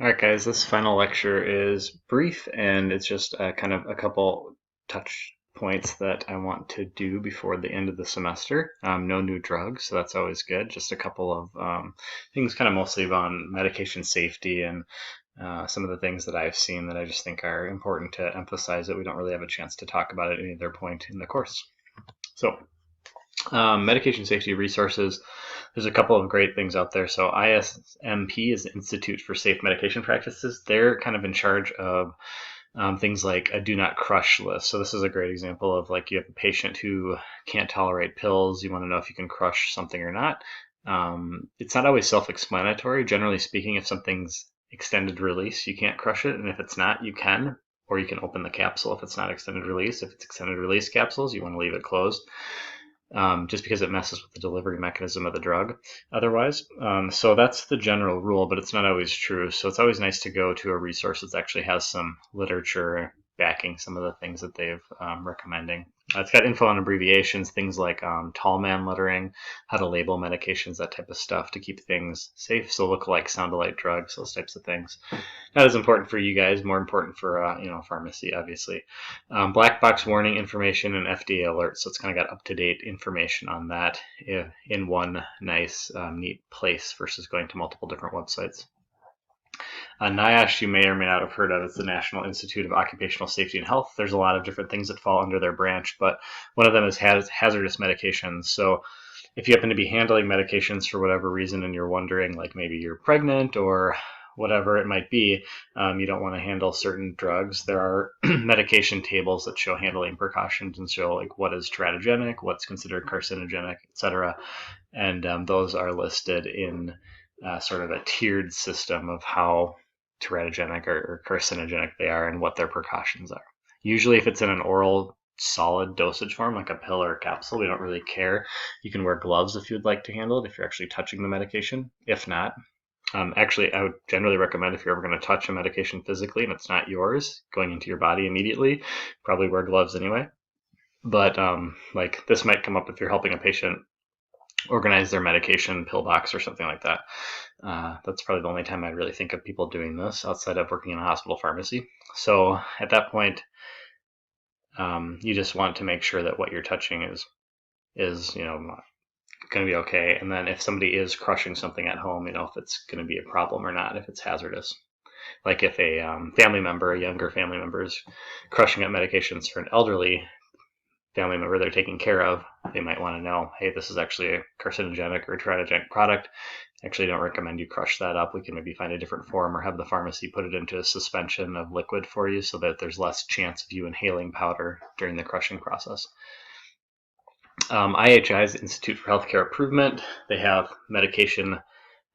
Alright guys, this final lecture is brief and it's just kind of a couple touch points that I want to do before the end of the semester. No new drugs, so that's always good. Just a couple of things kind of mostly on medication safety and some of the things that I've seen that I just think are important to emphasize that we don't really have a chance to talk about at any other point in the course. So medication safety resources. There's a couple of great things out there. So ISMP is the Institute for Safe Medication Practices. They're kind of in charge of things like a do not crush list. So this is a great example of like you have a patient who can't tolerate pills. You want to know if you can crush something or not. It's not always self-explanatory. Generally speaking, if something's extended release, you can't crush it. And if it's not, you can. Or you can open the capsule if it's not extended release. If it's extended release capsules, you want to leave it closed. Just because it messes with the delivery mechanism of the drug otherwise. So that's the general rule, but it's not always true. So it's always nice to go to a resource that actually has some literature backing some of the things that they've recommending. It's got info on abbreviations, things like tall man lettering, how to label medications, that type of stuff to keep things safe. So look alike, sound alike drugs, those types of things. Not as important for you guys, more important for pharmacy, obviously. Black box warning information and FDA alerts. So it's kind of got up-to-date information on that in one nice, neat place versus going to multiple different websites. NIOSH you may or may not have heard of. It's the National Institute of Occupational Safety and Health. There's a lot of different things that fall under their branch, but one of them is hazardous medications. So if you happen to be handling medications for whatever reason and you're wondering, like maybe you're pregnant or whatever it might be, you don't want to handle certain drugs, there are medication tables that show handling precautions and show like what is teratogenic, what's considered carcinogenic, etc. And those are listed in sort of a tiered system of how teratogenic or carcinogenic they are and what their precautions are. Usually if it's in an oral solid dosage form, like a pill or a capsule, we don't really care. You can wear gloves if you'd like to handle it, if you're actually touching the medication. If not, actually, I would generally recommend if you're ever going to touch a medication physically and it's not yours, going into your body immediately, probably wear gloves anyway. But like this might come up if you're helping a patient organize their medication pill box or something like that. That's probably the only time I really think of people doing this outside of working in a hospital pharmacy. So at that point, you just want to make sure that what you're touching is going to be okay. And then if somebody is crushing something at home, if it's going to be a problem or not, if it's hazardous. Like if a family member, a younger family member, is crushing up medications for an elderly family member they're taking care of, they might want to know, hey, this is actually a carcinogenic or teratogenic product. Actually, don't recommend you crush that up. We can maybe find a different form or have the pharmacy put it into a suspension of liquid for you so that there's less chance of you inhaling powder during the crushing process. IHI's Institute for Healthcare Improvement, they have medication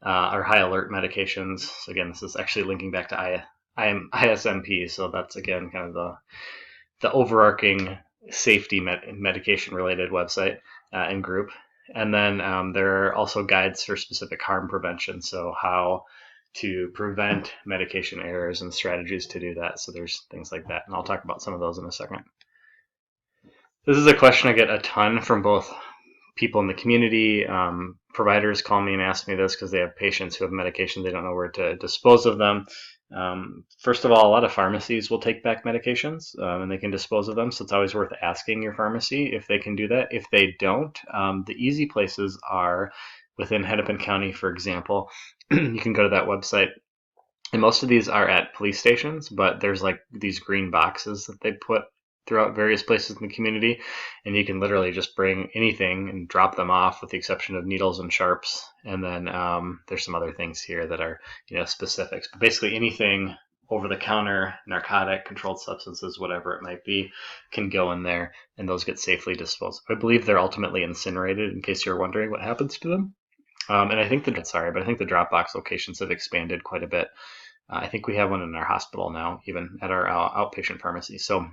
or high alert medications. So again, this is actually linking back to ISMP. So that's again kind of the overarching safety medication related website and group. And then there are also guides for specific harm prevention. So how to prevent medication errors and strategies to do that. So there's things like that. And I'll talk about some of those in a second. This is a question I get a ton from both people in the community. Providers call me and ask me this because they have patients who have medication. They don't know where to dispose of them. First of all, a lot of pharmacies will take back medications and they can dispose of them. So it's always worth asking your pharmacy if they can do that. If they don't, the easy places are within Hennepin County, for example. You can go to that website. And most of these are at police stations, but there's like these green boxes that they put throughout various places in the community, and you can literally just bring anything and drop them off with the exception of needles and sharps. And then there's some other things here that are specifics, but basically anything over the counter, narcotic, controlled substances, whatever it might be, can go in there and those get safely disposed of. I believe they're ultimately incinerated, in case you're wondering what happens to them. And I think the drop box locations have expanded quite a bit. I think we have one in our hospital now, even at our outpatient pharmacy. So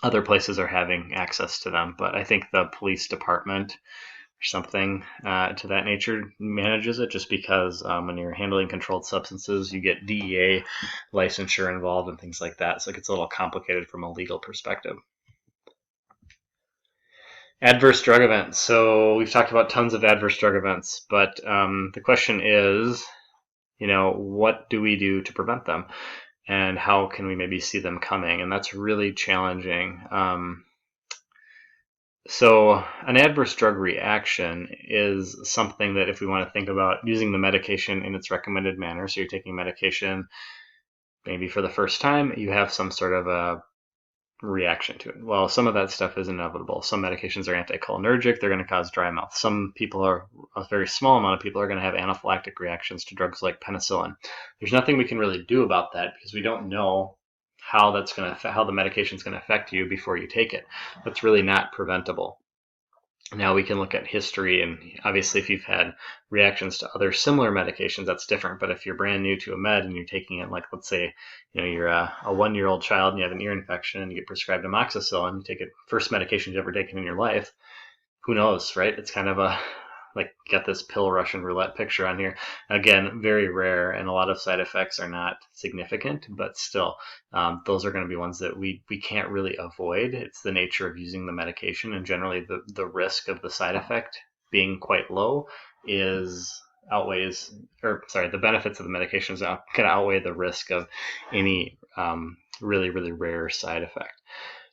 other places are having access to them, but I think the police department or something to that nature manages it, just because when you're handling controlled substances, you get DEA licensure involved and things like that. So it gets a little complicated from a legal perspective. Adverse drug events. So we've talked about tons of adverse drug events, but the question is, what do we do to prevent them? And how can we maybe see them coming? And that's really challenging. So an adverse drug reaction is something that if we want to think about using the medication in its recommended manner, so you're taking medication maybe for the first time, you have some sort of a reaction to it. Well, some of that stuff is inevitable. Some medications are anticholinergic. They're going to cause dry mouth. Some people a very small amount of people are going to have anaphylactic reactions to drugs like penicillin. There's nothing we can really do about that because we don't know how the medication is going to affect you before you take it. That's really not preventable. Now we can look at history, and obviously if you've had reactions to other similar medications, that's different. But if you're brand new to a med and you're taking it, like let's say, you're a 1-year-old child and you have an ear infection and you get prescribed amoxicillin, you take it, first medication you've ever taken in your life, who knows, right? It's kind of like get this pill Russian roulette picture on here. Again, very rare, and a lot of side effects are not significant, but still, those are going to be ones that we can't really avoid. It's the nature of using the medication, and generally the risk of the side effect being quite low the benefits of the medications can outweigh the risk of any really, really rare side effect.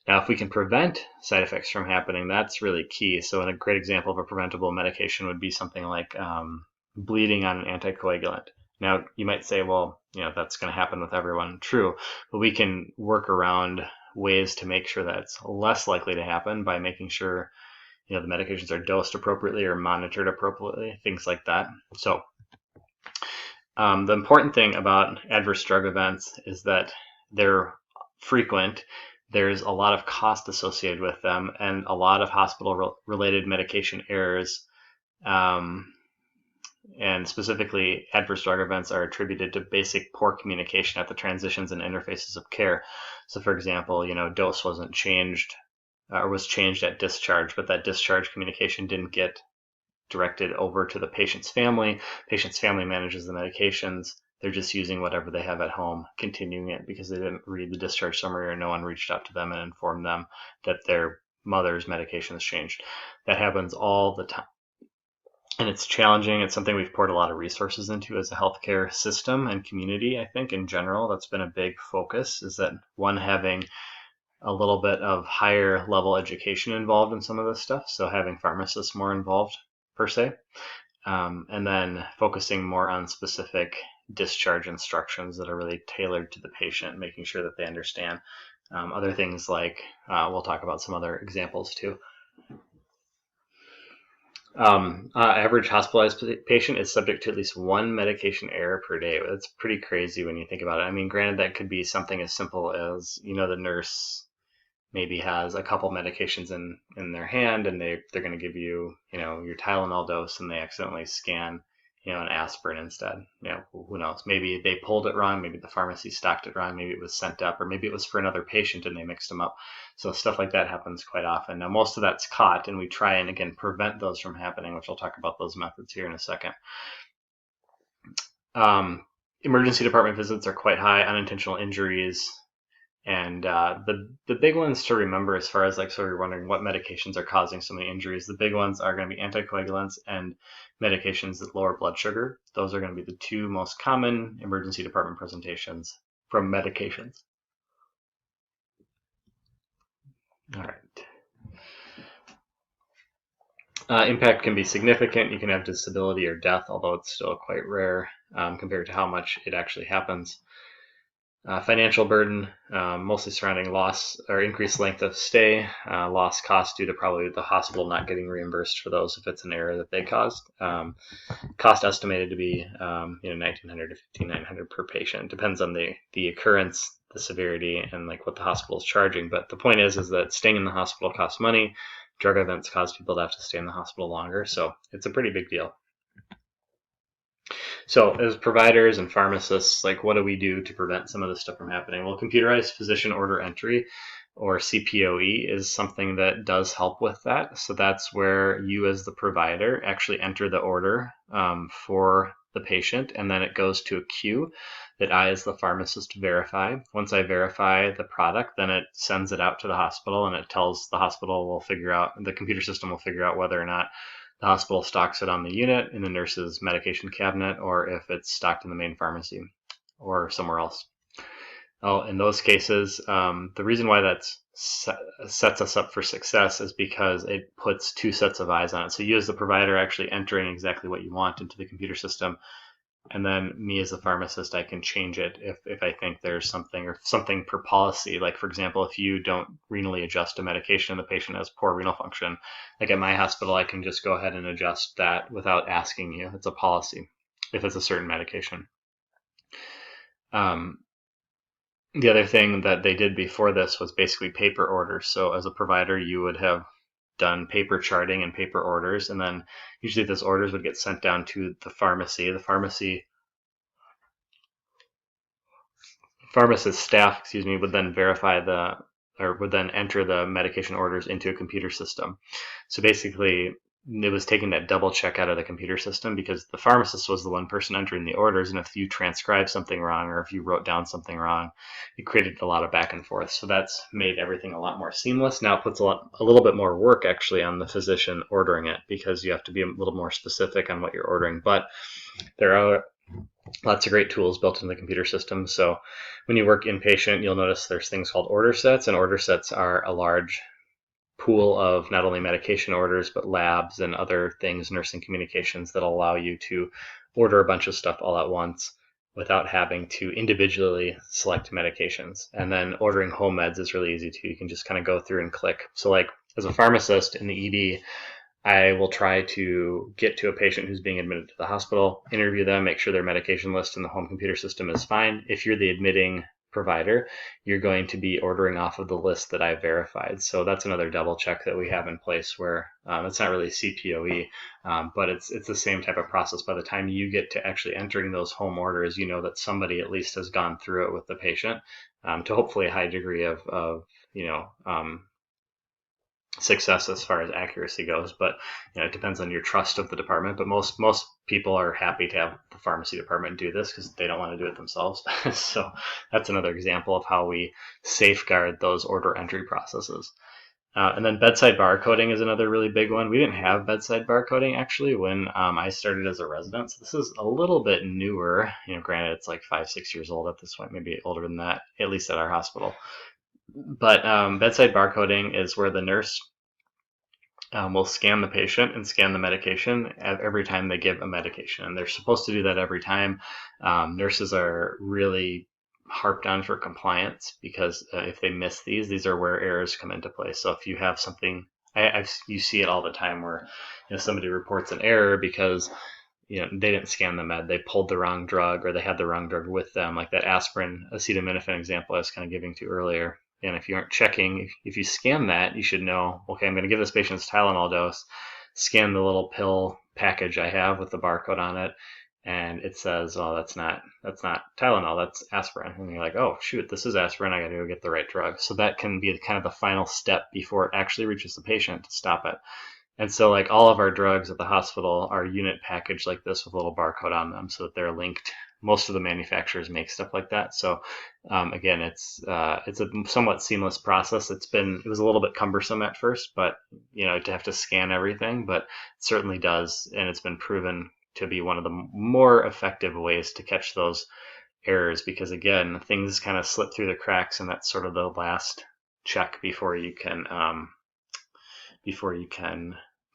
Now, if we can prevent side effects from happening, that's really key. So a great example of a preventable medication would be something like bleeding on an anticoagulant. Now, you might say, well, that's going to happen with everyone. True, but we can work around ways to make sure that's less likely to happen by making sure, the medications are dosed appropriately or monitored appropriately, things like that. So the important thing about adverse drug events is that they're frequent. There's a lot of cost associated with them and a lot of hospital-related medication errors. And specifically, adverse drug events are attributed to basic poor communication at the transitions and interfaces of care. So for example, dose wasn't changed or was changed at discharge, but that discharge communication didn't get directed over to the patient's family. Patient's family manages the medications. They're just using whatever they have at home, continuing it because they didn't read the discharge summary or no one reached out to them and informed them that their mother's medication has changed. That happens all the time. And it's challenging. It's something we've poured a lot of resources into as a healthcare system and community. I think in general, that's been a big focus, is that one, having a little bit of higher level education involved in some of this stuff. So having pharmacists more involved per se. And then focusing more on specific discharge instructions that are really tailored to the patient, making sure that they understand. Other things like, we'll talk about some other examples too. Average hospitalized patient is subject to at least one medication error per day. That's pretty crazy when you think about it. I mean, granted, that could be something as simple as, the nurse maybe has a couple medications in their hand and they're going to give you, your Tylenol dose, and they accidentally scan, an aspirin instead. Who knows? Maybe they pulled it wrong. Maybe the pharmacy stocked it wrong. Maybe it was sent up, or maybe it was for another patient and they mixed them up. So stuff like that happens quite often. Now, most of that's caught, and we try and, again, prevent those from happening, which I'll talk about those methods here in a second. Emergency department visits are quite high. Unintentional injuries. And the big ones to remember, as far as so you're wondering what medications are causing so many injuries, the big ones are going to be anticoagulants and medications that lower blood sugar. Those are going to be the two most common emergency department presentations from medications. All right. Impact can be significant. You can have disability or death, although it's still quite rare compared to how much it actually happens. Financial burden, mostly surrounding loss or increased length of stay, lost cost due to probably the hospital not getting reimbursed for those if it's an error that they caused. Cost estimated to be $1,900 to $1,500 per patient. Depends on the occurrence, the severity, and what the hospital is charging. But the point is that staying in the hospital costs money. Drug events cause people to have to stay in the hospital longer, so it's a pretty big deal. So as providers and pharmacists, what do we do to prevent some of this stuff from happening? Well, computerized physician order entry, or CPOE, is something that does help with that. So that's where you as the provider actually enter the order for the patient, and then it goes to a queue that I as the pharmacist verify. Once I verify the product, then it sends it out to the hospital, and it tells the hospital the computer system will figure out whether or not the hospital stocks it on the unit in the nurse's medication cabinet, or if it's stocked in the main pharmacy or somewhere else. In those cases, the reason why that sets us up for success is because it puts two sets of eyes on it. So you as the provider actually entering exactly what you want into the computer system, and then me as a pharmacist, I can change it if I think there's something per policy. Like, for example, if you don't renally adjust a medication and the patient has poor renal function, like at my hospital, I can just go ahead and adjust that without asking you. It's a policy if it's a certain medication. The other thing that they did before this was basically paper orders. So as a provider, you would have done paper charting and paper orders, and then usually those orders would get sent down to the pharmacy. The pharmacist staff, would then would then enter the medication orders into a computer system. So basically, it was taking that double check out of the computer system, because the pharmacist was the one person entering the orders, and if you transcribed something wrong or if you wrote down something wrong, it created a lot of back and forth. So that's made everything a lot more seamless. Now it puts a little bit more work actually on the physician ordering it, because you have to be a little more specific on what you're ordering. But there are lots of great tools built into the computer system. So when you work inpatient, you'll notice there's things called order sets, and order sets are a large pool of not only medication orders, but labs and other things, nursing communications, that allow you to order a bunch of stuff all at once without having to individually select medications. And then ordering home meds is really easy too. You can just kind of go through and click. So like as a pharmacist in the ED, I will try to get to a patient who's being admitted to the hospital, interview them, make sure their medication list in the home computer system is fine. If you're the admitting provider, you're going to be ordering off of the list that I verified. So that's another double check that we have in place, where it's not really CPOE, but it's the same type of process. By the time you get to actually entering those home orders, you know that somebody at least has gone through it with the patient, to hopefully a high degree of success as far as accuracy goes. But it depends on your trust of the department. But most people are happy to have the pharmacy department do this because they don't want to do it themselves. So that's another example of how we safeguard those order entry processes. And then bedside barcoding is another really big one. We didn't have bedside barcoding actually when I started as a resident. So this is a little bit newer. Granted, it's like 5-6 years old at this point, maybe older than that, at least at our hospital. But bedside barcoding is where the nurse will scan the patient and scan the medication every time they give a medication. And they're supposed to do that every time. Nurses are really harped on for compliance, because if they miss these are where errors come into play. So if you have something, you see it all the time where somebody reports an error because they didn't scan the med, they pulled the wrong drug, or they had the wrong drug with them, like that aspirin acetaminophen example I was kind of giving to earlier. And if you aren't checking, if you scan that, you should know, okay, I'm going to give this patient this Tylenol dose, scan the little pill package I have with the barcode on it, and it says, oh, that's not Tylenol, that's aspirin. And you're like, oh, shoot, this is aspirin, I got to go get the right drug. So that can be kind of the final step before it actually reaches the patient to stop it. And so like all of our drugs at the hospital are unit packaged like this with a little barcode on them so that they're linked. Most of the manufacturers make stuff like that. So again, it's a somewhat seamless process. It was a little bit cumbersome at first, but to have to scan everything, but it certainly does. And it's been proven to be one of the more effective ways to catch those errors, because again, things kind of slip through the cracks, and that's sort of the last check before you can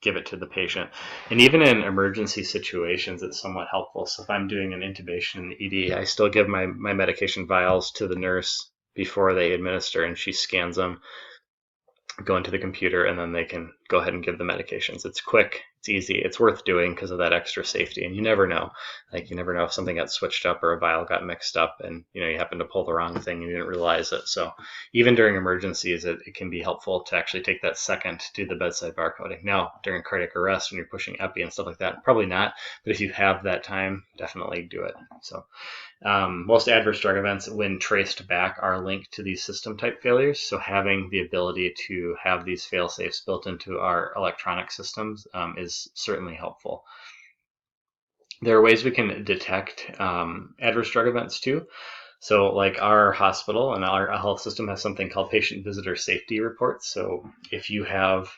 give it to the patient. And even in emergency situations, it's somewhat helpful. So if I'm doing an intubation in the ED, I still give my medication vials to the nurse before they administer, and she scans them, go into the computer, and then they can go ahead and give the medications. It's quick, it's easy, it's worth doing because of that extra safety. And you never know if something got switched up or a vial got mixed up and you happen to pull the wrong thing and you didn't realize it. So even during emergencies, it can be helpful to actually take that second to do the bedside barcoding. Now during cardiac arrest, when you're pushing epi and stuff like that, probably not, but if you have that time, definitely do it. So most adverse drug events, when traced back, are linked to these system type failures. So having the ability to have these fail safes built into our electronic systems is certainly helpful. There are ways we can detect adverse drug events too. So like our hospital and our health system has something called patient visitor safety reports. So if you have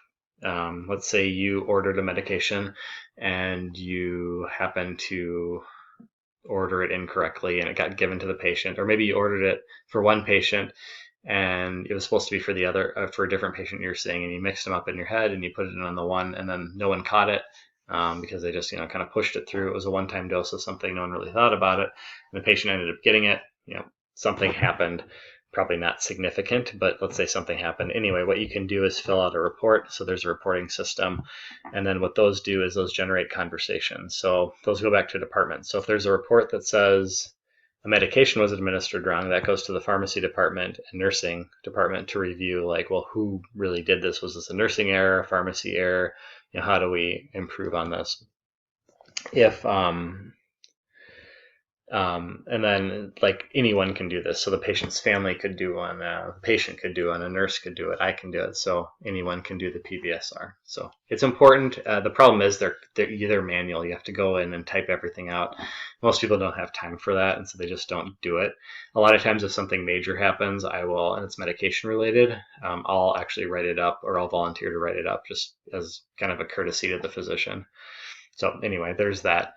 let's say you ordered a medication and you happen to order it incorrectly and it got given to the patient, or maybe you ordered it for one patient and it was supposed to be for the other, for a different patient you're seeing, and you mixed them up in your head and you put it in on the one, and then no one caught it because they just kind of pushed it through. It was a one-time dose of something, no one really thought about it, and the patient ended up getting it. Something happened, probably not significant, but let's say something happened anyway. What you can do is fill out a report. So there's a reporting system, and then what those do is those generate conversations. So those go back to departments. So if there's a report that says a medication was administered wrong, that goes to the pharmacy department and nursing department to review, like, well, who really did this? Was this a nursing error, a pharmacy error? How do we improve on this? If and then, like, anyone can do this. So the patient's family could do one, the patient could do one, a nurse could do it, I can do it. So anyone can do the PBSR. So it's important. The problem is they're manual. You have to go in and type everything out. Most people don't have time for that, and so they just don't do it. A lot of times if something major happens, I will, and it's medication related, I'll actually write it up, or I'll volunteer to write it up just as kind of a courtesy to the physician. So anyway, there's that.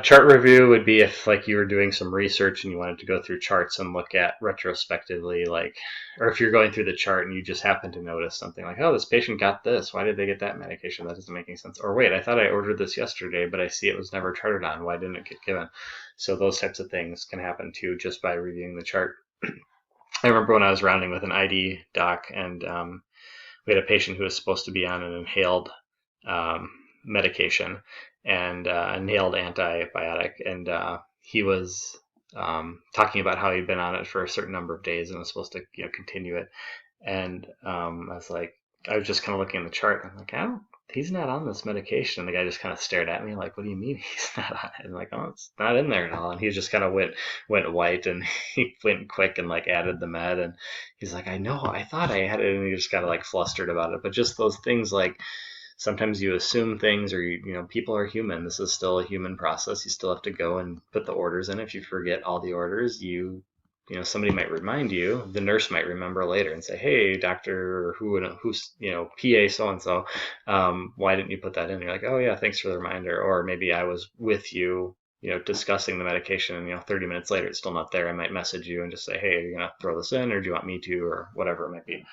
Chart review would be if, like, you were doing some research and you wanted to go through charts and look at retrospectively, like, or if you're going through the chart and you just happen to notice something like, oh, this patient got this, why did they get that medication? That doesn't make any sense. Or wait, I thought I ordered this yesterday, but I see it was never charted on. Why didn't it get given? So those types of things can happen too just by reviewing the chart. I remember when I was rounding with an ID doc, and we had a patient who was supposed to be on an inhaled medication and inhaled antibiotic, and he was talking about how he'd been on it for a certain number of days and was supposed to continue it. And I was just kind of looking at the chart, and I'm like, he's not on this medication. And the guy just kind of stared at me like, what do you mean he's not on it? And like, oh, it's not in there at all. And he just kind of went white, and he went quick and like added the med, and he's like, I know, I thought I had it. And he just got like flustered about it. But just those things, like, sometimes you assume things, or people are human. This is still a human process. You still have to go and put the orders in. If you forget all the orders, somebody might remind you. The nurse might remember later and say, hey, doctor, who's PA so-and-so, why didn't you put that in? And you're like, oh yeah, thanks for the reminder. Or maybe I was with you, discussing the medication, and 30 minutes later it's still not there. I might message you and just say, hey, are you gonna throw this in, or do you want me to, or whatever it might be.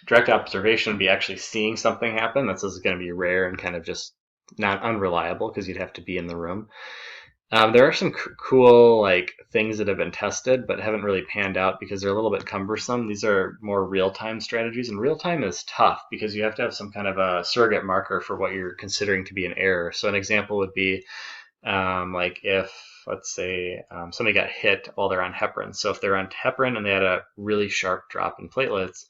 Direct observation would be actually seeing something happen. That's going to be rare and kind of just not unreliable, because you'd have to be in the room. There are some cool things that have been tested but haven't really panned out because they're a little bit cumbersome. These are more real-time strategies, and real-time is tough because you have to have some kind of a surrogate marker for what you're considering to be an error. So an example would be if, let's say, somebody got hit while they're on heparin. So if they're on heparin and they had a really sharp drop in platelets,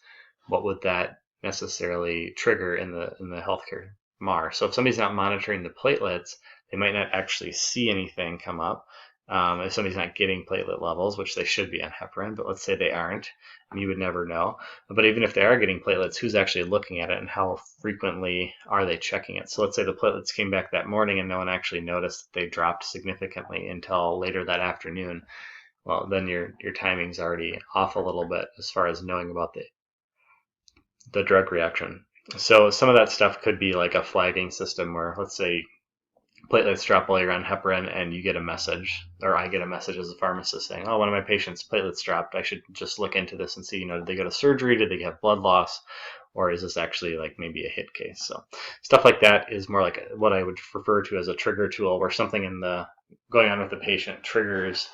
what would that necessarily trigger in the healthcare MAR? So if somebody's not monitoring the platelets, they might not actually see anything come up. If somebody's not getting platelet levels, which they should be on heparin, but let's say they aren't, you would never know. But even if they are getting platelets, who's actually looking at it, and how frequently are they checking it? So let's say the platelets came back that morning and no one actually noticed that they dropped significantly until later that afternoon. Well, then your timing's already off a little bit as far as knowing about the drug reaction. So some of that stuff could be like a flagging system where, let's say, platelets drop while you're on heparin, and you get a message, or I get a message as a pharmacist saying, oh, one of my patients' platelets dropped. I should just look into this and see, did they go to surgery? Did they have blood loss? Or is this actually maybe a hit case? So stuff like that is more like what I would refer to as a trigger tool, where something going on with the patient triggers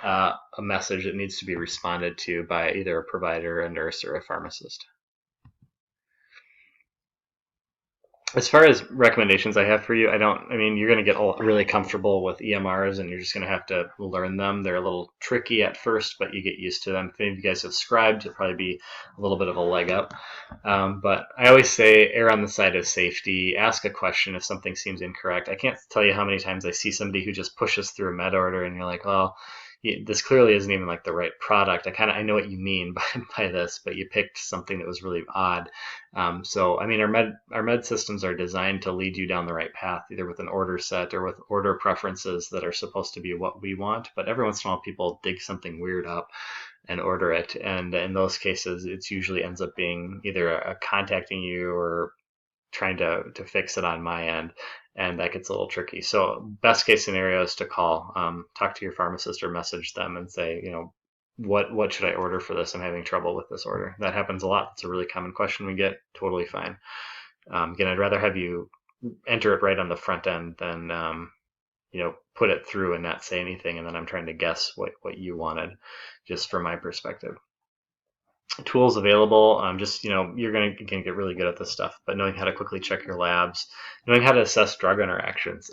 a message that needs to be responded to by either a provider, a nurse, or a pharmacist. As far as recommendations I have for you, you're going to get really comfortable with EMRs, and you're just going to have to learn them. They're a little tricky at first, but you get used to them. If any of you guys have scribed, it'll probably be a little bit of a leg up. But I always say err on the side of safety. Ask a question if something seems incorrect. I can't tell you how many times I see somebody who just pushes through a med order, and you're like, well, this clearly isn't even the right product. I know what you mean by this, but you picked something that was really odd. Our med systems are designed to lead you down the right path, either with an order set or with order preferences that are supposed to be what we want. But every once in a while, people dig something weird up, and order it. And in those cases, it's usually ends up being either contacting you or trying to fix it on my end, and that gets a little tricky. So best case scenario is to call, talk to your pharmacist or message them and say, what should I order for this? I'm having trouble with this order. That happens a lot. It's a really common question we get. Totally fine. Again, I'd rather have you enter it right on the front end than put it through and not say anything, and then I'm trying to guess what you wanted, just from my perspective. Tools available, just you're going to get really good at this stuff, but knowing how to quickly check your labs, knowing how to assess drug interactions.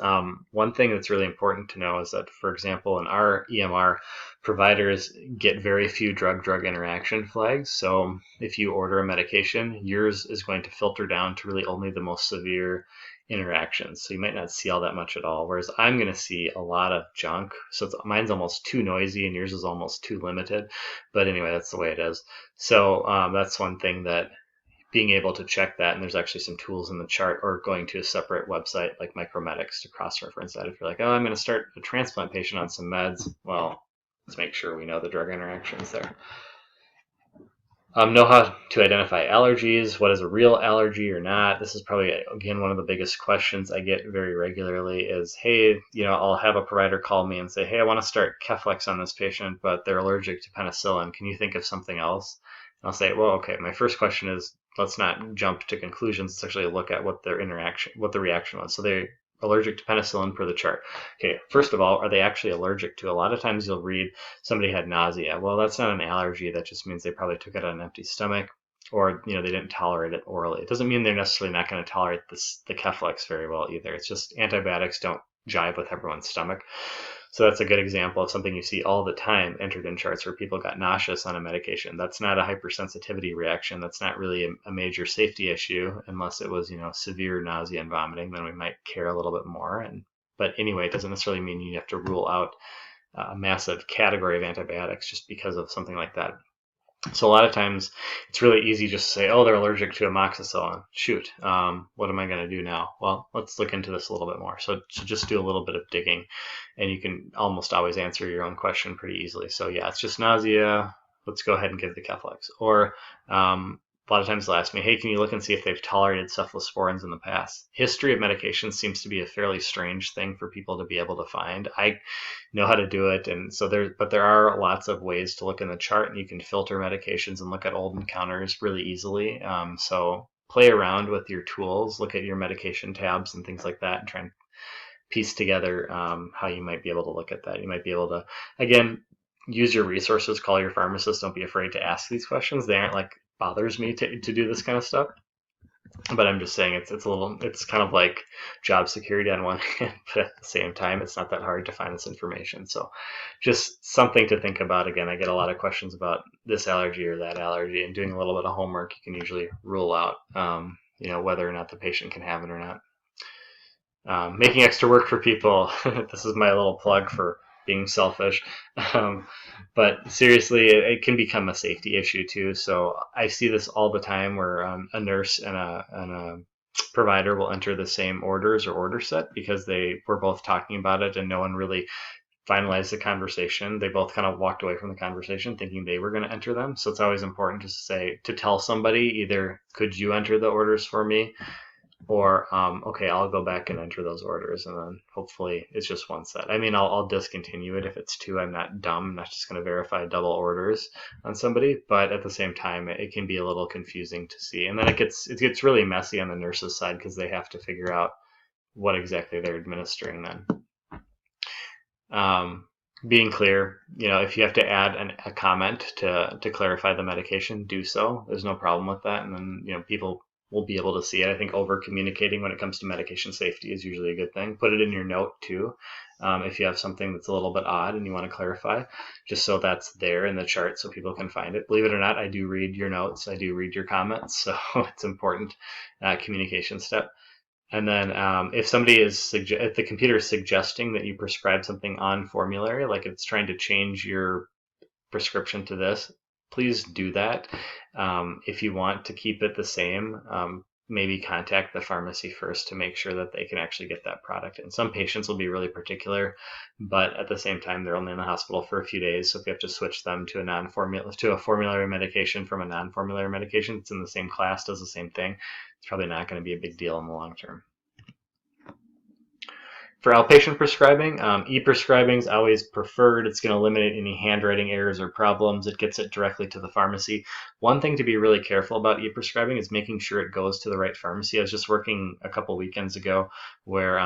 One thing that's really important to know is that, for example, in our EMR, providers get very few drug-drug interaction flags. So if you order a medication, yours is going to filter down to really only the most severe interactions. So you might not see all that much at all, whereas I'm going to see a lot of junk. So mine's almost too noisy and yours is almost too limited. But anyway, that's the way it is. So that's one thing, that being able to check that, and there's actually some tools in the chart, or going to a separate website like Micromedics to cross-reference that. If you're like, oh, I'm going to start a transplant patient on some meds, well, let's make sure we know the drug interactions there. Know how to identify allergies. What is a real allergy or not? This is probably, again, one of the biggest questions I get very regularly is, hey, I'll have a provider call me and say, hey, I want to start Keflex on this patient, but they're allergic to penicillin. Can you think of something else? And I'll say, well, okay, my first question is, let's not jump to conclusions. Let's actually look at what the reaction was. So they're allergic to penicillin per the chart. Okay, first of all, are they actually allergic to? A lot of times you'll read somebody had nausea. Well, that's not an allergy. That just means they probably took it on an empty stomach, or they didn't tolerate it orally. It doesn't mean they're necessarily not going to tolerate the Keflex very well either. It's just antibiotics don't jive with everyone's stomach. So that's a good example of something you see all the time entered in charts where people got nauseous on a medication. That's not a hypersensitivity reaction. That's not really a major safety issue, unless it was, severe nausea and vomiting. Then we might care a little bit more. But anyway, it doesn't necessarily mean you have to rule out a massive category of antibiotics just because of something like that. So a lot of times it's really easy just to say, oh, they're allergic to amoxicillin. Shoot, what am I going to do now? Well, let's look into this a little bit more. So just do a little bit of digging, and you can almost always answer your own question pretty easily. So yeah, it's just nausea. Let's go ahead and give the Keflex. Or a lot of times they'll ask me, hey, can you look and see if they've tolerated cephalosporins in the past? History of medications seems to be a fairly strange thing for people to be able to find. I know how to do it, and so there are lots of ways to look in the chart, and you can filter medications and look at old encounters really easily. So play around with your tools, look at your medication tabs and things like that, and try and piece together how you might be able to look at that. You might be able to, again, use your resources, call your pharmacist. Don't be afraid to ask these questions. They aren't like, bothers me to do this kind of stuff, but I'm just saying it's kind of like job security on one hand, but at the same time it's not that hard to find this information. So just something to think about. Again, I get a lot of questions about this allergy or that allergy, and doing a little bit of homework, you can usually rule out whether or not the patient can have it or not. Making extra work for people. This is my little plug for being selfish. But seriously, it can become a safety issue too. So I see this all the time where a nurse and a provider will enter the same orders or order set because they were both talking about it and no one really finalized the conversation. They both kind of walked away from the conversation thinking they were going to enter them. So it's always important to tell somebody, either could you enter the orders for me, or okay, I'll go back and enter those orders, and then hopefully it's just one set. I mean, I'll discontinue it if it's two. I'm not dumb. I'm not just going to verify double orders on somebody, but at the same time, it can be a little confusing to see, and then it gets really messy on the nurse's side because they have to figure out what exactly they're administering then. Being clear, if you have to add a comment to clarify the medication, do so. There's no problem with that, and then people will be able to see it. I think over communicating when it comes to medication safety is usually a good thing. Put it in your note too. If you have something that's a little bit odd and you want to clarify, just so that's there in the chart so people can find it. Believe it or not, I do read your notes. I do read your comments. So it's important communication step. And then if somebody if the computer is suggesting that you prescribe something on formulary, like it's trying to change your prescription to this, please do that. If you want to keep it the same, maybe contact the pharmacy first to make sure that they can actually get that product. And some patients will be really particular, but at the same time, they're only in the hospital for a few days. So if you have to switch them to a formulary medication from a non-formulary medication, it's in the same class, does the same thing. It's probably not going to be a big deal in the long term. For outpatient prescribing, e-prescribing is always preferred. It's going to eliminate any handwriting errors or problems. It gets it directly to the pharmacy. One thing to be really careful about e-prescribing is making sure it goes to the right pharmacy. I was just working a couple weekends ago where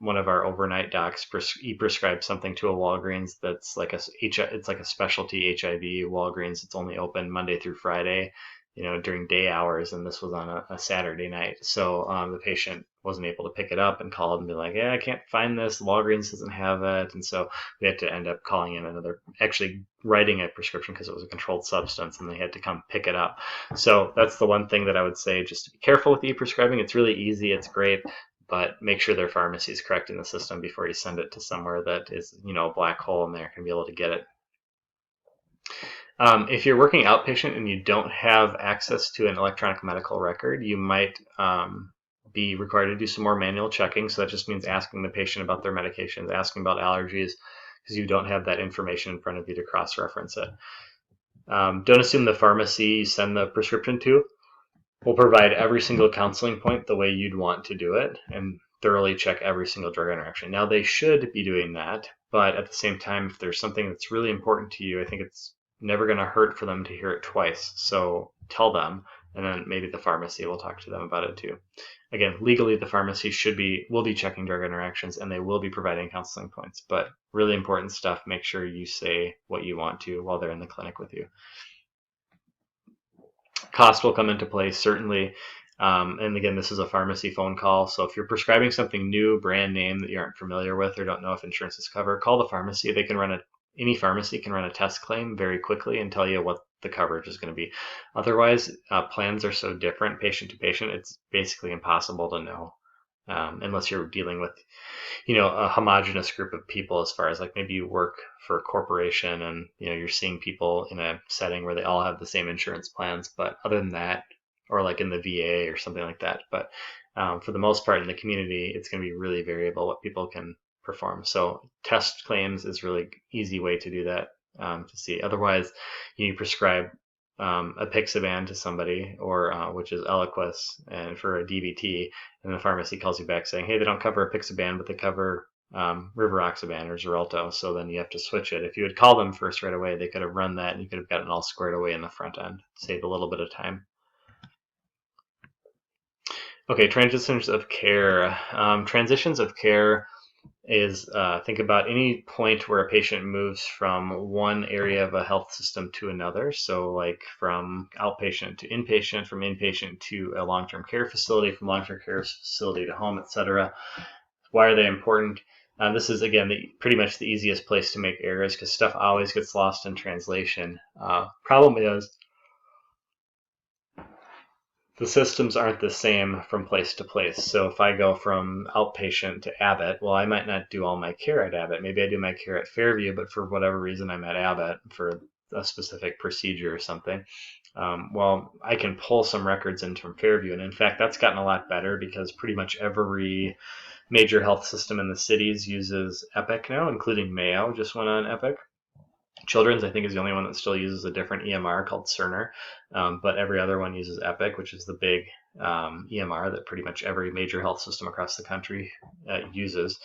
one of our overnight docs e-prescribed something to a Walgreens that's like it's like a specialty HIV Walgreens. It's only open Monday through Friday, during day hours, and this was on a Saturday night. So the patient wasn't able to pick it up and called and be like, yeah, I can't find this. Walgreens doesn't have it. And so we had to end up calling in actually writing a prescription because it was a controlled substance, and they had to come pick it up. So that's the one thing that I would say, just to be careful with e-prescribing. It's really easy. It's great. But make sure their pharmacy is correct in the system before you send it to somewhere that is, a black hole and they're going to be able to get it. If you're working outpatient and you don't have access to an electronic medical record, you might be required to do some more manual checking. So that just means asking the patient about their medications, asking about allergies, because you don't have that information in front of you to cross-reference it. Don't assume the pharmacy you send the prescription to will provide every single counseling point the way you'd want to do it, and thoroughly check every single drug interaction. Now, they should be doing that, but at the same time, if there's something that's really important to you, I think it's never going to hurt for them to hear it twice. So tell them, and then maybe the pharmacy will talk to them about it too. Again, legally, the pharmacy will be checking drug interactions, and they will be providing counseling points. But really important stuff, make sure you say what you want to while they're in the clinic with you. Cost will come into play, certainly. And again, this is a pharmacy phone call. So if you're prescribing something new, brand name that you aren't familiar with or don't know if insurance is covered, call the pharmacy. They can any pharmacy can run a test claim very quickly and tell you what the coverage is going to be. Otherwise, plans are so different patient to patient, it's basically impossible to know unless you're dealing with, a homogenous group of people, as far as like maybe you work for a corporation and, you're seeing people in a setting where they all have the same insurance plans. But other than that, or like in the VA or something like that. But for the most part in the community, it's going to be really variable what people can perform. So test claims is really easy way to do that to see. Otherwise, you prescribe apixaban to somebody, or which is Eliquis, and for a DVT, and the pharmacy calls you back saying, hey, they don't cover apixaban, but they cover rivaroxaban or Xarelto. So then you have to switch it. If you had called them first right away, they could have run that and you could have gotten all squared away in the front end, save a little bit of time. Okay, transitions of care. Transitions of care is think about any point where a patient moves from one area of a health system to another. So like from outpatient to inpatient, from inpatient to a long-term care facility, from long-term care facility to home, etc. Why are they important? This is, again, pretty much the easiest place to make errors because stuff always gets lost in translation. Problem is, the systems aren't the same from place to place. So if I go from outpatient to Abbott, well, I might not do all my care at Abbott. Maybe I do my care at Fairview, but for whatever reason, I'm at Abbott for a specific procedure or something. Well, I can pull some records in from Fairview. And in fact, that's gotten a lot better because pretty much every major health system in the cities uses Epic now, including Mayo just went on Epic. Children's, I think, is the only one that still uses a different EMR called Cerner, but every other one uses Epic, which is the big EMR that pretty much every major health system across the country uses.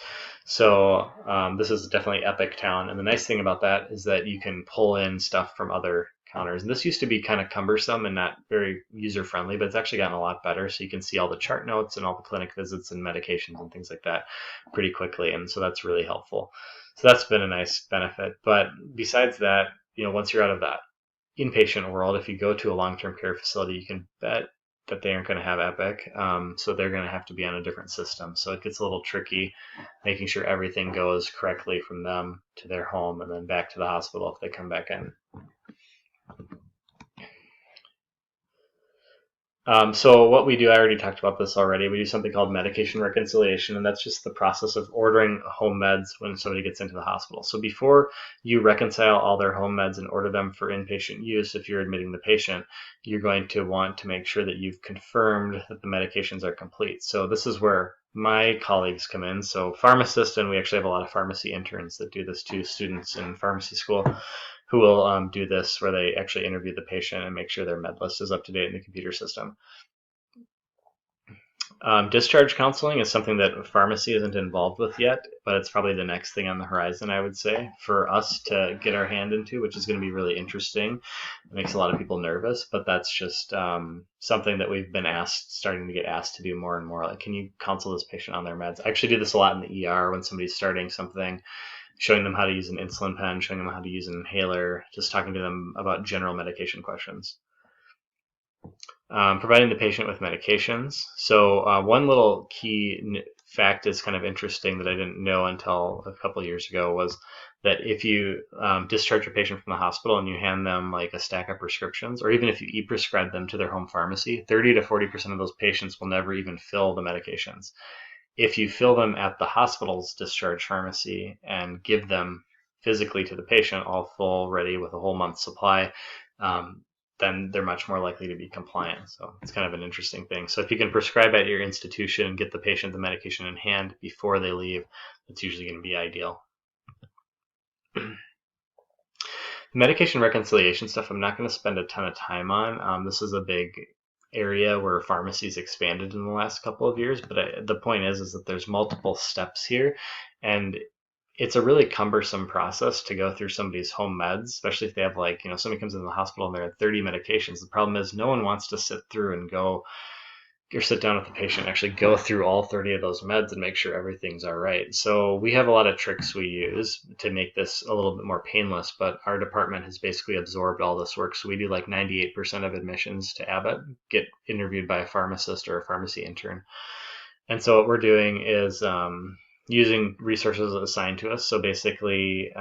So this is definitely Epic Town, and the nice thing about that is that you can pull in stuff from other counters. And this used to be kind of cumbersome and not very user-friendly, but it's actually gotten a lot better. So you can see all the chart notes and all the clinic visits and medications and things like that pretty quickly, and so that's really helpful. So that's been a nice benefit. But besides that, once you're out of that inpatient world, if you go to a long-term care facility, you can bet that they aren't going to have Epic. So they're going to have to be on a different system. So it gets a little tricky making sure everything goes correctly from them to their home and then back to the hospital if they come back in. So what we do, I already talked about this already. We do something called medication reconciliation, and that's just the process of ordering home meds when somebody gets into the hospital. So before you reconcile all their home meds and order them for inpatient use, if you're admitting the patient, you're going to want to make sure that you've confirmed that the medications are complete. So this is where my colleagues come in. So pharmacists, and we actually have a lot of pharmacy interns that do this to students in pharmacy school, who will do this where they actually interview the patient and make sure their med list is up to date in the computer system. Discharge counseling is something that pharmacy isn't involved with yet, but it's probably the next thing on the horizon, I would say, for us to get our hand into, which is going to be really interesting. It makes a lot of people nervous, but that's just something that we've been starting to get asked to do more and more. Like, can you counsel this patient on their meds? I actually do this a lot in the ER when somebody's starting something, showing them how to use an insulin pen, showing them how to use an inhaler, just talking to them about general medication questions. Providing the patient with medications. So one little key fact is kind of interesting that I didn't know until a couple of years ago was that if you discharge a patient from the hospital and you hand them like a stack of prescriptions, or even if you e-prescribe them to their home pharmacy, 30 to 40% of those patients will never even fill the medications. If you fill them at the hospital's discharge pharmacy and give them physically to the patient, all full, ready with a whole month's supply, then they're much more likely to be compliant. So it's kind of an interesting thing. So if you can prescribe at your institution and get the patient the medication in hand before they leave, that's usually going to be ideal. Medication reconciliation stuff I'm not going to spend a ton of time on. This is a big area where pharmacy's expanded in the last couple of years, but the point is that there's multiple steps here, and it's a really cumbersome process to go through somebody's home meds, especially if they have somebody comes into the hospital and they're at 30 medications. The problem is no one wants to sit through and go or sit down with the patient and actually go through all 30 of those meds and make sure everything's all right. So we have a lot of tricks we use to make this a little bit more painless, but our department has basically absorbed all this work. So we do like 98% of admissions to Abbott get interviewed by a pharmacist or a pharmacy intern. And so what we're doing is using resources assigned to us. So basically,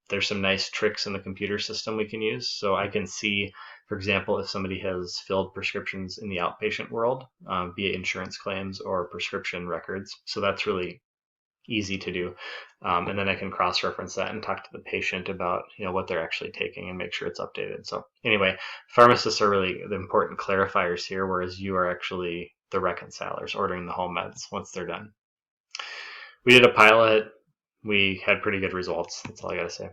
there's some nice tricks in the computer system we can use. So I can see, for example, if somebody has filled prescriptions in the outpatient world via insurance claims or prescription records. So that's really easy to do. And then I can cross-reference that and talk to the patient about what they're actually taking and make sure it's updated. So anyway, pharmacists are really the important clarifiers here, whereas you are actually the reconcilers ordering the home meds once they're done. We did a pilot. We had pretty good results. That's all I got to say.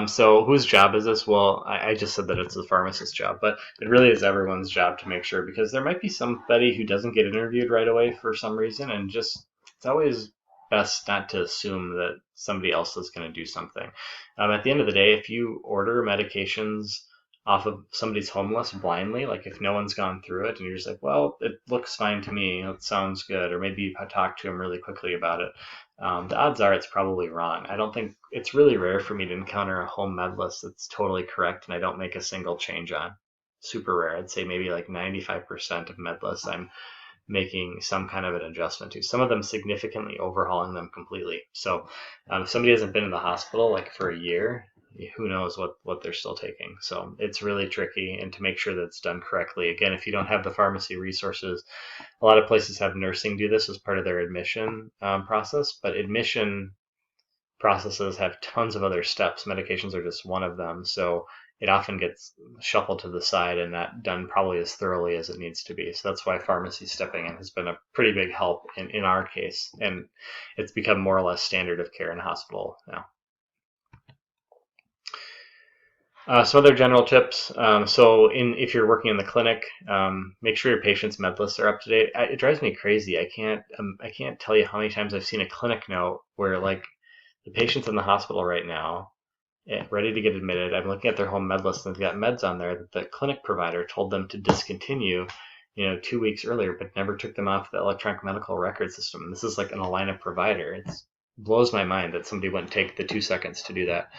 So whose job is this? Well, I just said that it's the pharmacist's job, but it really is everyone's job to make sure, because there might be somebody who doesn't get interviewed right away for some reason, and just it's always best not to assume that somebody else is going to do something. At the end of the day, if you order medications off of somebody's home list blindly, like if no one's gone through it and you're just like, well, it looks fine to me, it sounds good, or maybe you talk to them really quickly about it, the odds are it's probably wrong. I don't think it's really rare for me to encounter a home med list that's totally correct and I don't make a single change on. Super rare. I'd say maybe like 95% of med lists I'm making some kind of an adjustment to. Some of them significantly overhauling them completely. So if somebody hasn't been in the hospital like for a year, who knows what they're still taking. So it's really tricky, and to make sure that it's done correctly. Again, if you don't have the pharmacy resources, a lot of places have nursing do this as part of their admission process, but admission processes have tons of other steps. Medications are just one of them. So it often gets shuffled to the side and not done probably as thoroughly as it needs to be. So that's why pharmacy stepping in has been a pretty big help in our case. And it's become more or less standard of care in a hospital now. Some other general tips. If you're working in the clinic, make sure your patient's med lists are up to date. It drives me crazy. I can't tell you how many times I've seen a clinic note where like the patient's in the hospital right now, ready to get admitted. I'm looking at their home med list and they've got meds on there that the clinic provider told them to discontinue, 2 weeks earlier, but never took them off the electronic medical record system. And this is like an Allina provider. It blows my mind that somebody wouldn't take the 2 seconds to do that.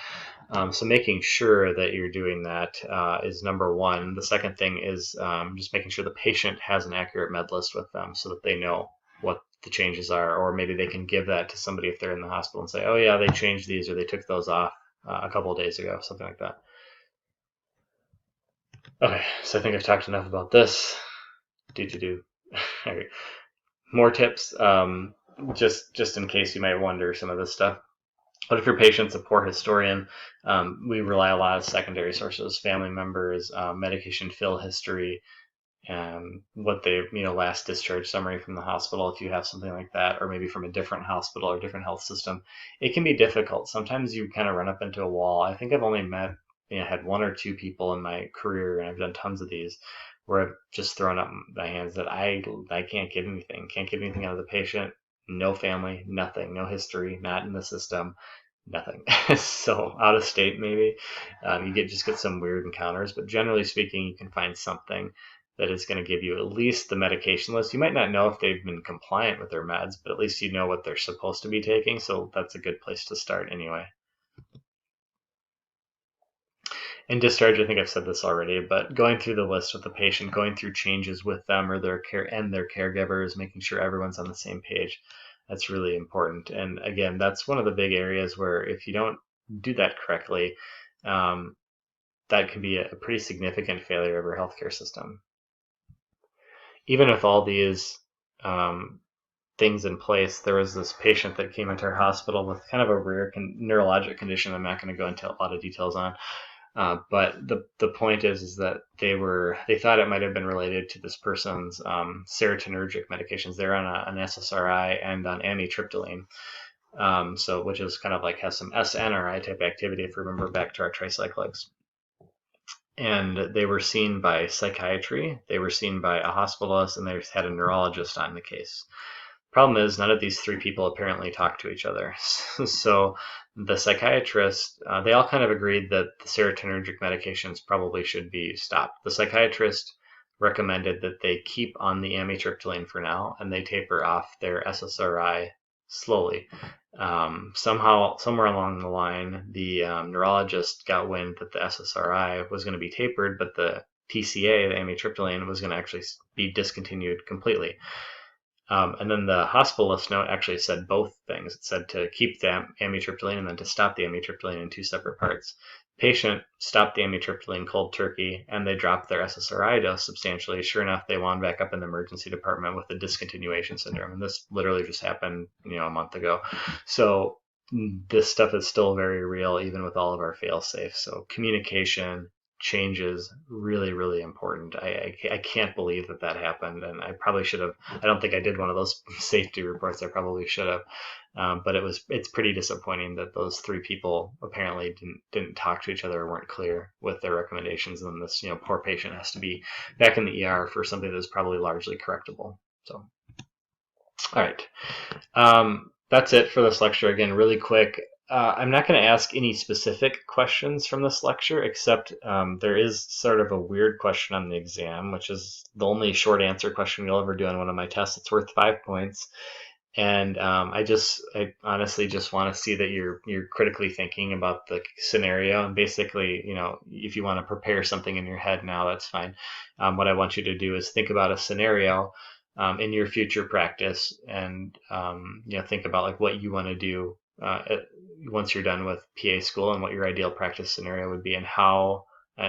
So making sure that you're doing that is number one. The second thing is just making sure the patient has an accurate med list with them so that they know what the changes are, or maybe they can give that to somebody if they're in the hospital and say, oh yeah, they changed these or they took those off a couple of days ago, something like that. Okay, so I think I've talked enough about this. Do. All right. More tips, just in case you might wonder some of this stuff. But if your patient's a poor historian, we rely a lot on secondary sources, family members, medication fill history, and what they, last discharge summary from the hospital, if you have something like that, or maybe from a different hospital or different health system. It can be difficult. Sometimes you kind of run up into a wall. I think I've only had one or two people in my career, and I've done tons of these, where I've just thrown up my hands that I can't get anything out of the patient. No family, nothing, no history, not in the system, nothing. So out of state, maybe you just get some weird encounters, but generally speaking, you can find something that is going to give you at least the medication list. You might not know if they've been compliant with their meds, but at least you know what they're supposed to be taking. So that's a good place to start anyway. In discharge, I think I've said this already, but going through the list with the patient, going through changes with them or their caregivers, making sure everyone's on the same page, that's really important. And again, that's one of the big areas where if you don't do that correctly, that can be a pretty significant failure of our healthcare system. Even with all these things in place, there was this patient that came into our hospital with kind of a rare neurologic condition I'm not going to go into a lot of details on. But the point is that they thought it might have been related to this person's serotonergic medications. They're on an SSRI and on amitriptyline, so which is kind of like has some SNRI type activity if you remember back to our tricyclics. And they were seen by psychiatry, they were seen by a hospitalist, and they had a neurologist on the case. Problem is, none of these three people apparently talk to each other. So the psychiatrist, they all kind of agreed that the serotonergic medications probably should be stopped. The psychiatrist recommended that they keep on the amitriptyline for now, and they taper off their SSRI slowly. Somehow, somewhere along the line, the neurologist got wind that the SSRI was going to be tapered, but the TCA, the amitriptyline, was going to actually be discontinued completely. And then the hospitalist note actually said both things. It said to keep the amitriptyline and then to stop the amitriptyline in two separate parts. Patient stopped the amitriptyline cold turkey, and they dropped their SSRI dose substantially. Sure enough, they wound back up in the emergency department with a discontinuation syndrome. And this literally just happened, a month ago. So this stuff is still very real, even with all of our fail safes. So communication, change is really, really important. I can't believe that happened, and I probably should have. I don't think I did one of those safety reports. I probably should have, but it's pretty disappointing that those three people apparently didn't talk to each other or weren't clear with their recommendations, and this poor patient has to be back in the ER for something that's probably largely correctable. So, all right, that's it for this lecture. Again, really quick. I'm not going to ask any specific questions from this lecture, except there is sort of a weird question on the exam, which is the only short answer question you'll ever do on one of my tests. It's worth 5 points. And I honestly just want to see that you're critically thinking about the scenario. And basically, if you want to prepare something in your head now, that's fine. What I want you to do is think about a scenario in your future practice, and think about like what you want to do once you're done with PA school, and what your ideal practice scenario would be, and how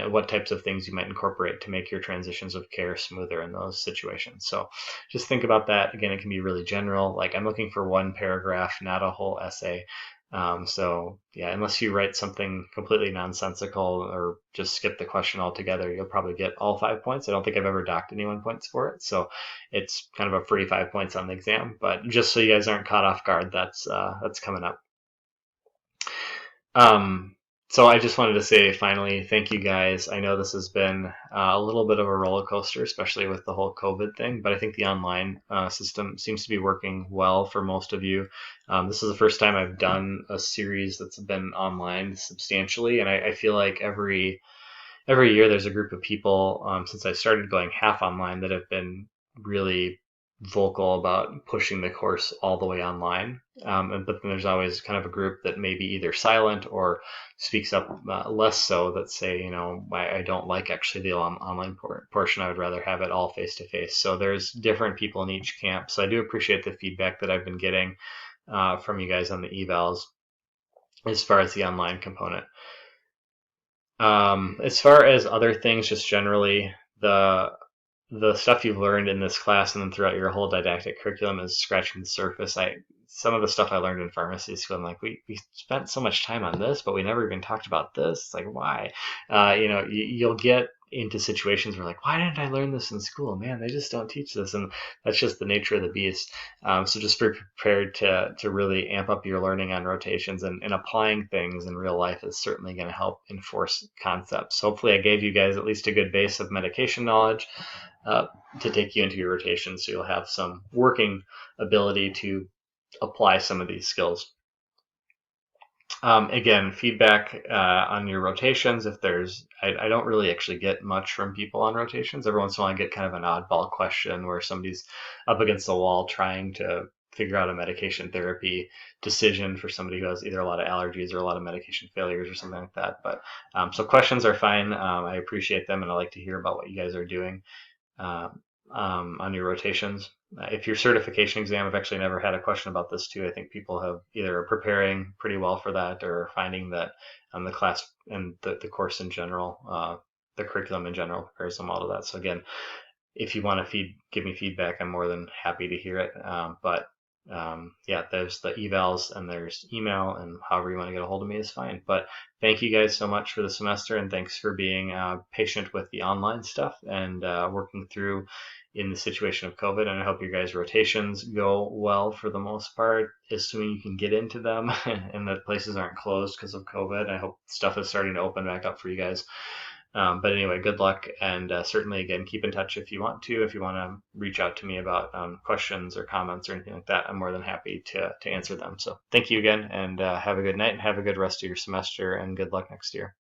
what types of things you might incorporate to make your transitions of care smoother in those situations. So just think about that. Again, it can be really general. Like I'm looking for one paragraph, not a whole essay. So yeah, unless you write something completely nonsensical or just skip the question altogether, you'll probably get all 5 points. I don't think I've ever docked anyone points for it. So it's kind of a free 5 points on the exam, but just so you guys aren't caught off guard, that's coming up. So I just wanted to say finally, thank you guys. I know this has been a little bit of a roller coaster, especially with the whole COVID thing, but I think the online system seems to be working well for most of you. This is the first time I've done a series that's been online substantially, and I feel like every year there's a group of people since I started going half online that have been really vocal about pushing the course all the way online. But then there's always kind of a group that may be either silent or speaks up less so, that say, I don't like actually the online portion. I would rather have it all face to face. So there's different people in each camp. So I do appreciate the feedback that I've been getting from you guys on the evals as far as the online component. As far as other things, just generally, the stuff you've learned in this class and then throughout your whole didactic curriculum is scratching the surface. Some of the stuff I learned in pharmacy school, I'm like, we spent so much time on this, but we never even talked about this. It's like, why? You'll get into situations where like, why didn't I learn this in school? Man, they just don't teach this, and that's just the nature of the beast. So just be prepared to really amp up your learning on rotations, and applying things in real life is certainly going to help enforce concepts. So hopefully I gave you guys at least a good base of medication knowledge uh, to take you into your rotation, so you'll have some working ability to apply some of these skills. Again, feedback on your rotations. If there's, I don't really actually get much from people on rotations. Every once in a while, I get kind of an oddball question where somebody's up against the wall trying to figure out a medication therapy decision for somebody who has either a lot of allergies or a lot of medication failures or something like that. But so questions are fine. I appreciate them, and I like to hear about what you guys are doing uh, on your rotations. If your certification exam, I've actually never had a question about this too. I think people have either preparing pretty well for that or finding that the class and the course in general, the curriculum in general prepares them all to that. So again, if you want to give me feedback, I'm more than happy to hear it. Yeah, there's the evals and there's email, and however you want to get a hold of me is fine. But thank you guys so much for the semester, and thanks for being patient with the online stuff and working through in the situation of COVID. And I hope your guys' rotations go well for the most part, assuming you can get into them and that places aren't closed because of COVID. I hope stuff is starting to open back up for you guys. But anyway, good luck, and certainly, again, keep in touch if you want to. If you want to reach out to me about questions or comments or anything like that, I'm more than happy to answer them. So thank you again, and have a good night, and have a good rest of your semester, and good luck next year.